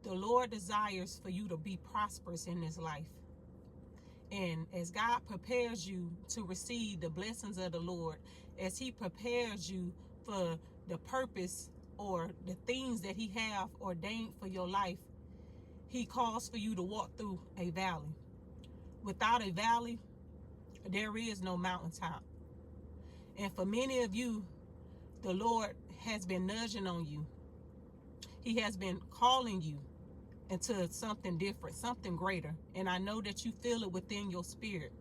The Lord desires for you to be prosperous in this life. And as God prepares you to receive the blessings of the Lord, as he prepares you for the purpose or the things that he have ordained for your life, he calls for you to walk through a valley. Without a valley, there is no mountaintop. And for many of you, the Lord has been nudging on you. He has been calling you into something different, something greater. And I know that you feel it within your spirit.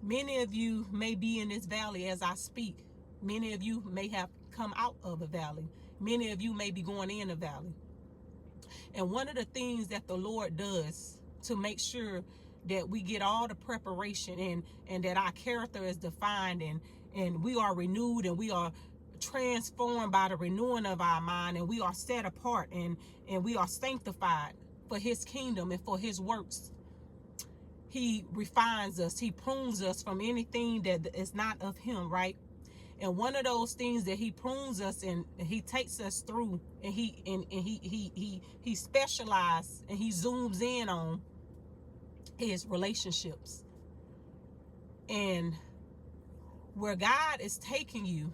Many of you may be in this valley as I speak. Many of you may have come out of a valley. Many of you may be going in a valley. And one of the things that the Lord does to make sure that we get all the preparation and that our character is defined and we are renewed and we are transformed by the renewing of our mind, and we are set apart and we are sanctified for his kingdom and for his works. He refines us. He prunes us from anything that is not of him, right? And one of those things that he prunes us and he takes us through, and he specializes and he zooms in on is relationships. And where God is taking you,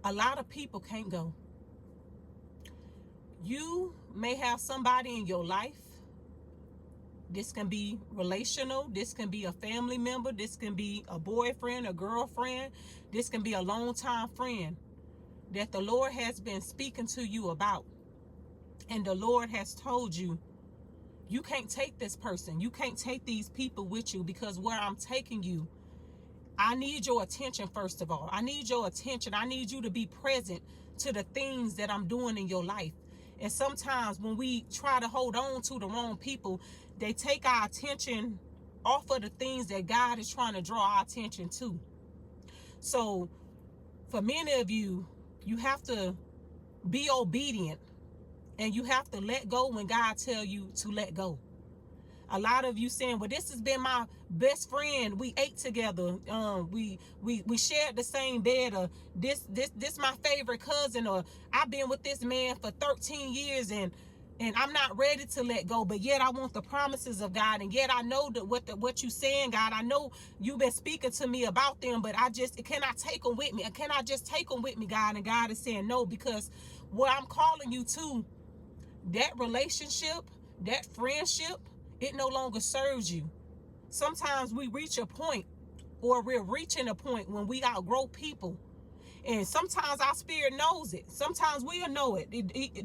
a lot of people can't go. You may have somebody in your life. This can be relational. This can be a family member. This can be a boyfriend, a girlfriend. This can be a longtime friend that the Lord has been speaking to you about. And the Lord has told you, you can't take this person. You can't take these people with you, because where I'm taking you, I need your attention. First of all, I need your attention. I need you to be present to the things that I'm doing in your life. And sometimes when we try to hold on to the wrong people, they take our attention off of the things that God is trying to draw our attention to. So for many of you, you have to be obedient and you have to let go when God tells you to let go. A lot of you saying, well, this has been my best friend. We ate together. We shared the same bed. Or this my favorite cousin. Or I've been with this man for 13 years and I'm not ready to let go. But yet I want the promises of God. And yet I know that what you saying, God, I know you've been speaking to me about them, but can I take them with me? Can I just take them with me, God? And God is saying no, because what I'm calling you to, that relationship, that friendship, it no longer serves you. Sometimes we reach a point, or we're reaching a point when we outgrow people. And sometimes our spirit knows it. Sometimes we'll know it.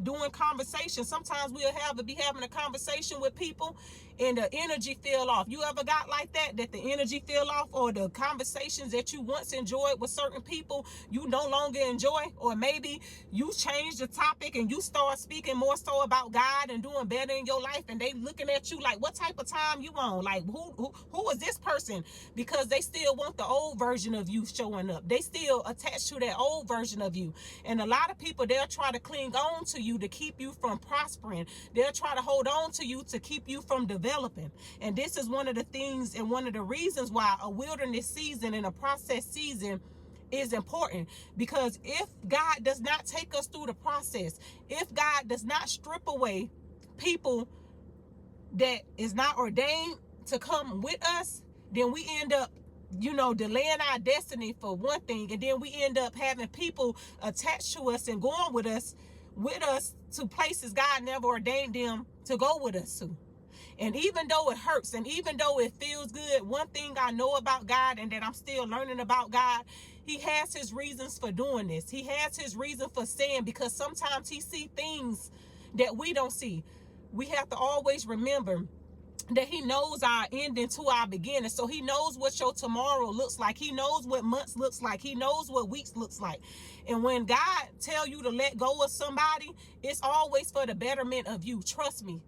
Doing conversation, sometimes we'll be having a conversation with people and the energy fell off. You ever got like that the energy fell off, or the conversations that you once enjoyed with certain people, you no longer enjoy? Or maybe you change the topic and you start speaking more so about God and doing better in your life, and they looking at you like, what type of time you on? Like, who is this person? Because they still want the old version of you showing up. They still attached to that old version of you. And a lot of people, they'll try to cling on to you to keep you from prospering. They'll try to hold on to you to keep you from developing. And this is one of the things and one of the reasons why a wilderness season and a process season is important. Because if God does not take us through the process, if God does not strip away people that is not ordained to come with us, then we end up delaying our destiny for one thing, and then we end up having people attached to us and going with us to places God never ordained them to go with us to. And even though it hurts and even though it feels good, one thing I know about God, and that I'm still learning about God, he has his reasons for doing this. He has his reason for saying, because sometimes he see things that we don't see. We have to always remember that he knows our ending to our beginning. So he knows what your tomorrow looks like. He knows what months looks like. He knows what weeks looks like. And when God tell you to let go of somebody, it's always for the betterment of you. Trust me.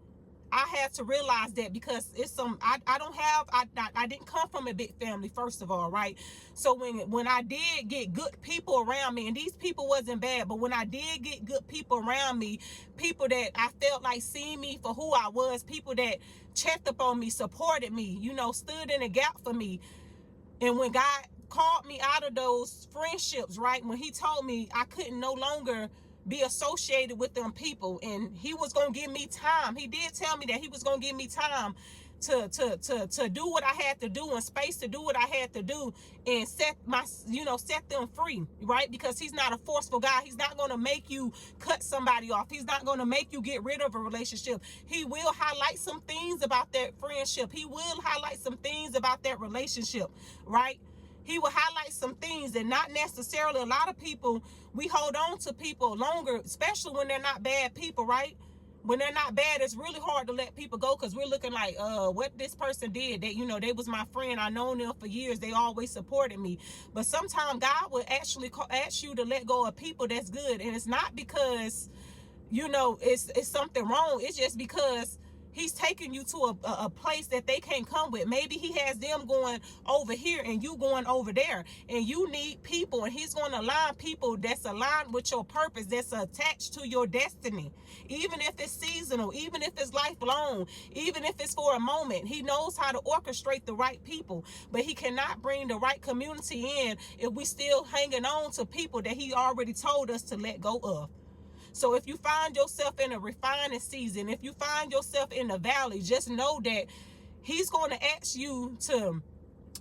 I had to realize that, because it's I didn't come from a big family, first of all, right? So when I did get good people around me, and these people wasn't bad, but when I did get good people around me, people that I felt like seeing me for who I was, people that checked up on me, supported me, stood in a gap for me. And when God called me out of those friendships, right, when he told me I couldn't no longer be associated with them people, and he was gonna give me time. He did tell me that he was gonna give me time to do what I had to do, and space to do what I had to do, and set them free, right? Because he's not a forceful guy. He's not going to make you cut somebody off. He's not going to make you get rid of a relationship. He will highlight some things about that friendship. He will highlight some things about that relationship, right? He will highlight some things, and not necessarily. A lot of people, we hold on to people longer, especially when they're not bad people, right? When they're not bad, it's really hard to let people go, because we're looking like, what this person did. They was my friend. I known them for years. They always supported me. But sometimes God will actually ask you to let go of people that's good. And it's not because, it's something wrong. It's just because he's taking you to a place that they can't come with. Maybe he has them going over here and you going over there. And you need people. And he's going to align people that's aligned with your purpose, that's attached to your destiny. Even if it's seasonal, even if it's lifelong, even if it's for a moment. He knows how to orchestrate the right people. But he cannot bring the right community in if we still hanging on to people that he already told us to let go of. So if you find yourself in a refining season, if you find yourself in the valley, just know that he's going to ask you to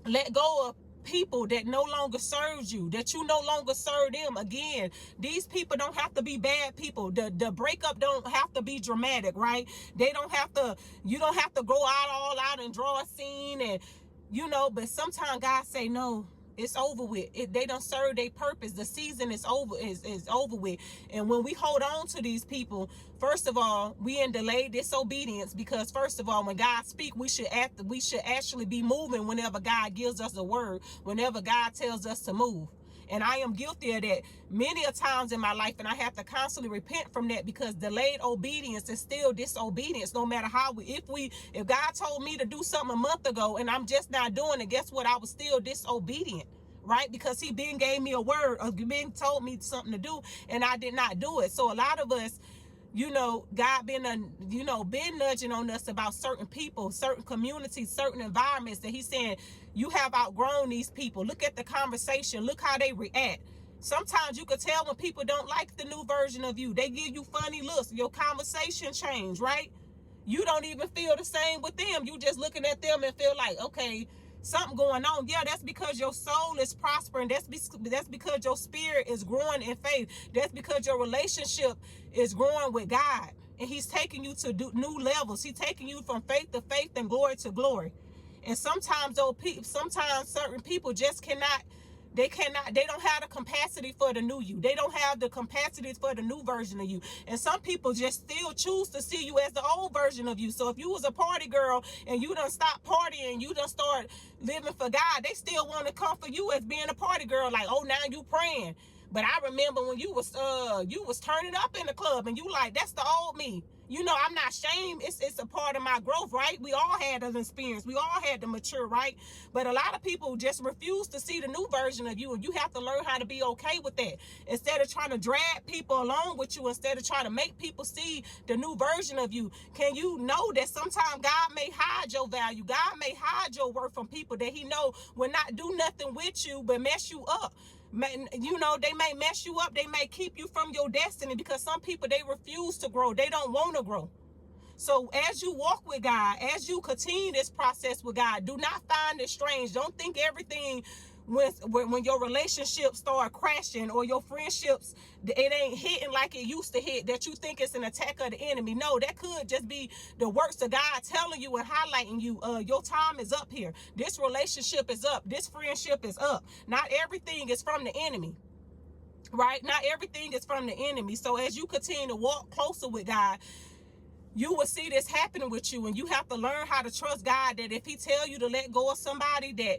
let go of people that no longer serves you, that you no longer serve them. Again, these people don't have to be bad people. The breakup don't have to be dramatic, right? You don't have to go all out and draw a scene, and but sometimes God say, no, it's over with. They don't serve their purpose. The season is over. Is over with. And when we hold on to these people, first of all, we in delayed disobedience, because first of all, when God speaks, we should actually be moving whenever God gives us a word, whenever God tells us to move. And I am guilty of that many a times in my life, and I have to constantly repent from that, because delayed obedience is still disobedience. No matter how if God told me to do something a month ago and I'm just not doing it, guess what? I was still disobedient, right? Because he been gave me a word, or been told me something to do, and I did not do it. So a lot of us, God been nudging on us about certain people, certain communities, certain environments, that he's saying, you have outgrown these people. Look at the conversation. Look how they react. Sometimes you can tell when people don't like the new version of you. They give you funny looks. Your conversation change, right? You don't even feel the same with them. You just looking at them and feel like, okay, something going on. Yeah, that's because your soul is prospering. That's because your spirit is growing in faith. That's because your relationship is growing with God. And he's taking you to new levels. He's taking you from faith to faith and glory to glory. And sometimes certain people just they don't have the capacity for the new you. They don't have the capacity for the new version of you. And some people just still choose to see you as the old version of you. So if you was a party girl and you done stop partying, you done start living for God, they still want to come for you as being a party girl. Like, oh, now you praying. But I remember when you was turning up in the club, and you like, that's the old me. I'm not ashamed. It's a part of my growth, right? We all had an experience. We all had to mature, right? But a lot of people just refuse to see the new version of you, and you have to learn how to be okay with that. Instead of trying to drag people along with you, instead of trying to make people see the new version of you, can you know that sometimes God may hide your value? God may hide your worth from people that he know will not do nothing with you but mess you up. They may mess you up. They may keep you from your destiny, because some people, they refuse to grow. They don't want to grow. So as you walk with God, as you continue this process with God, do not find it strange. Don't think everything when your relationships start crashing, or your friendships, it ain't hitting like it used to hit, that you think it's an attack of the enemy. No, that could just be the works of God telling you and highlighting you, your time is up here. This relationship is up. This friendship is up. Not everything is from the enemy, right? Not everything is from the enemy. So as you continue to walk closer with God, you will see this happening with you, and you have to learn how to trust God, that if he tell you to let go of somebody, that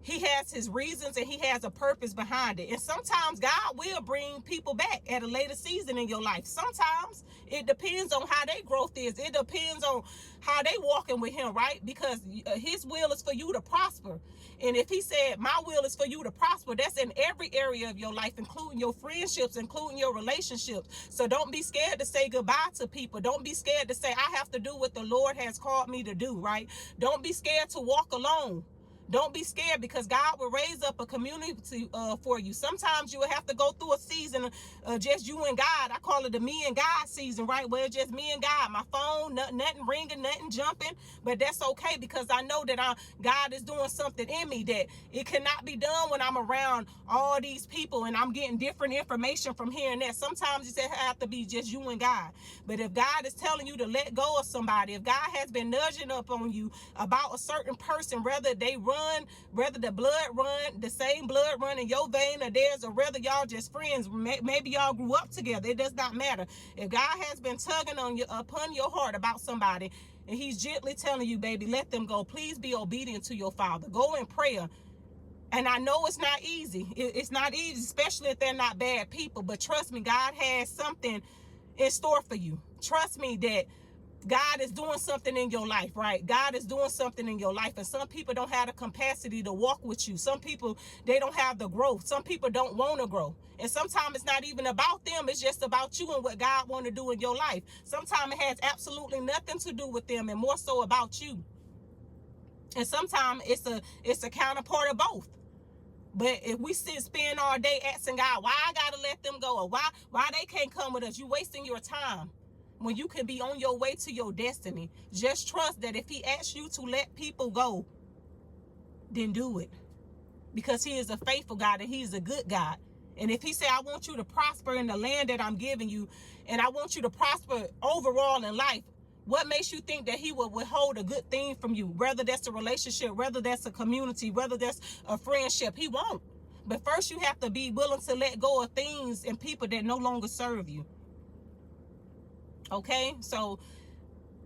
he has his reasons and he has a purpose behind it. And sometimes God will bring people back at a later season in your life. Sometimes it depends on how their growth is. It depends on how they walking with him, right? Because his will is for you to prosper. And if he said, my will is for you to prosper, that's in every area of your life, including your friendships, including your relationships. So don't be scared to say goodbye to people. Don't be scared to say, I have to do what the Lord has called me to do, right? Don't be scared to walk alone. Don't be scared, because God will raise up a community for you. Sometimes you will have to go through a season just you and God. I call it the me and God season, right? Where it's just me and God. My phone, nothing ringing, nothing jumping. But that's okay, because I know that God is doing something in me that it cannot be done when I'm around all these people and I'm getting different information from here and there. Sometimes it have to be just you and God. But if God is telling you to let go of somebody, if God has been nudging up on you about a certain person, whether the blood run, the same blood run in your vein or theirs, or whether y'all just friends, maybe y'all grew up together, it does not matter. If God has been tugging on you upon your heart about somebody, and he's gently telling you, baby, let them go, please be obedient to your Father. Go in prayer. And I know it's not easy. It's not easy, especially if they're not bad people. But trust me, God has something in store for you. Trust me that God is doing something in your life, right? God is doing something in your life. And some people don't have the capacity to walk with you. Some people, they don't have the growth. Some people don't want to grow. And sometimes it's not even about them. It's just about you and what God want to do in your life. Sometimes it has absolutely nothing to do with them and more so about you. And sometimes it's a counterpart of both. But if we spend all day asking God, why I gotta let them go, or why they can't come with us, you wasting your time when you can be on your way to your destiny. Just trust that if he asks you to let people go, then do it. Because he is a faithful God and he's a good God. And if he said, I want you to prosper in the land that I'm giving you, and I want you to prosper overall in life, what makes you think that he will withhold a good thing from you? Whether that's a relationship, whether that's a community, whether that's a friendship, he won't. But first you have to be willing to let go of things and people that no longer serve you. Okay? So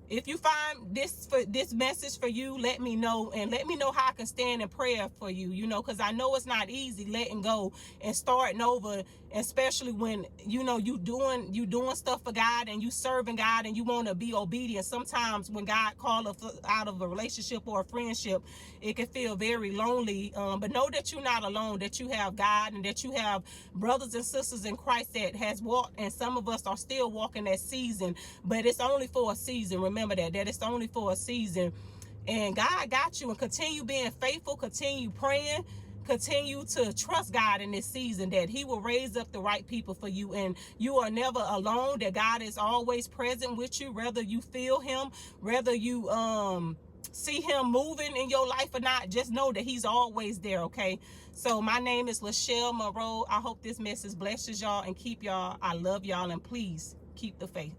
if you find this message for you, let me know, and let me know how I can stand in prayer for you, you know, because I know it's not easy letting go and starting over, especially when, you know, you doing stuff for God and you serving God and you want to be obedient. Sometimes when God calls us out of a relationship or a friendship, it can feel very lonely, but know that you're not alone, that you have God and that you have brothers and sisters in Christ that has walked, and some of us are still walking that season, but it's only for a season. Remember that it's only for a season, and God got you. And continue being faithful, continue praying, continue to trust God in this season, that he will raise up the right people for you, and you are never alone, that God is always present with you, whether you feel him, whether you see him moving in your life or not. Just know that he's always there. Okay, so my name is Lachelle Monroe. I hope this message blesses y'all and keep y'all. I love y'all, and please keep the faith.